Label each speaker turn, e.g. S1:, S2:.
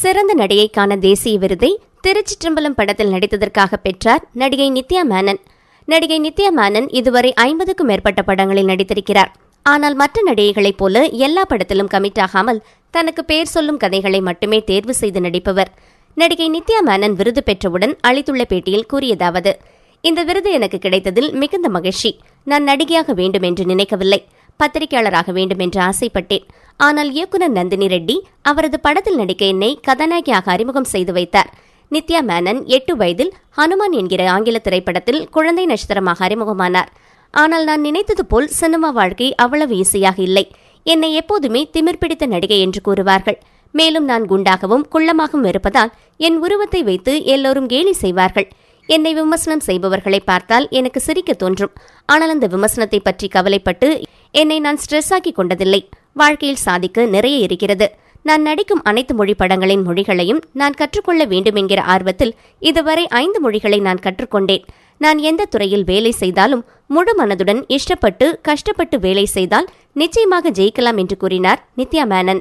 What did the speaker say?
S1: சிறந்த நடிகைக்கான தேசிய விருதை திருச்சிற்றம்பலம் படத்தில் நடித்ததற்காக பெற்றார் நடிகை நித்யா மேனன். நடிகை நித்யா மேனன் இதுவரை 50க்கும் மேற்பட்ட படங்களில் நடித்திருக்கிறார். ஆனால் மற்ற நடிகைகளைப் போல எல்லா படத்திலும் கமிட் ஆகாமல் தனக்கு பெயர் சொல்லும் கதைகளை மட்டுமே தேர்வு செய்து நடிப்பவர். நடிகை நித்யா மேனன் விருது பெற்றவுடன் அளித்துள்ள பேட்டியில் கூறியதாவது: இந்த விருது எனக்கு கிடைத்ததில் மிகுந்த மகிழ்ச்சி. நான் நடிகையாக வேண்டும் என்று நினைக்கவில்லை, பத்திரிகையாளராக வேண்டும் என்று ஆசைப்பட்டேன். ஆனால் இயக்குநர் நந்தினி ரெட்டி அவரது படத்தில் நடிக்க என்னை கதாநாயகியாக அறிமுகம் செய்து வைத்தார். நித்யா மேனன் 8 வயதில் ஹனுமான் என்கிற ஆங்கில திரைப்படத்தில் குழந்தை நட்சத்திரமாக அறிமுகமானார். ஆனால் நான் நினைத்தது போல் சினிமா வாழ்க்கை அவ்வளவு ஈஸியாக இல்லை. என்னை எப்போதுமே திமிர் பிடித்த நடிகை என்று கூறுவார்கள். மேலும் நான் குண்டாகவும் குள்ளமாகவும் இருப்பதால் என் உருவத்தை வைத்து எல்லோரும் கேலி செய்வார்கள். என்னை விமர்சனம் செய்பவர்களை பார்த்தால் எனக்கு சிரிக்க தோன்றும். ஆனால் அந்த விமர்சனத்தை பற்றி கவலைப்பட்டு என்னை நான் ஸ்ட்ரெஸ் ஆக்கி கொண்டதில்லை. வாழ்க்கையில் சாதிக்க நிறைய இருக்கிறது. நான் நடிக்கும் அனைத்து மொழி படங்களின் மொழிகளையும் நான் கற்றுக்கொள்ள வேண்டும் என்கிற ஆர்வத்தில் இதுவரை 5 மொழிகளை நான் கற்றுக்கொண்டேன். நான் எந்த துறையில் வேலை செய்தாலும் முழு மனதுடன் இஷ்டப்பட்டு கஷ்டப்பட்டு வேலை செய்தால் நிச்சயமாக ஜெயிக்கலாம் என்று கூறினார் நித்யா மேனன்.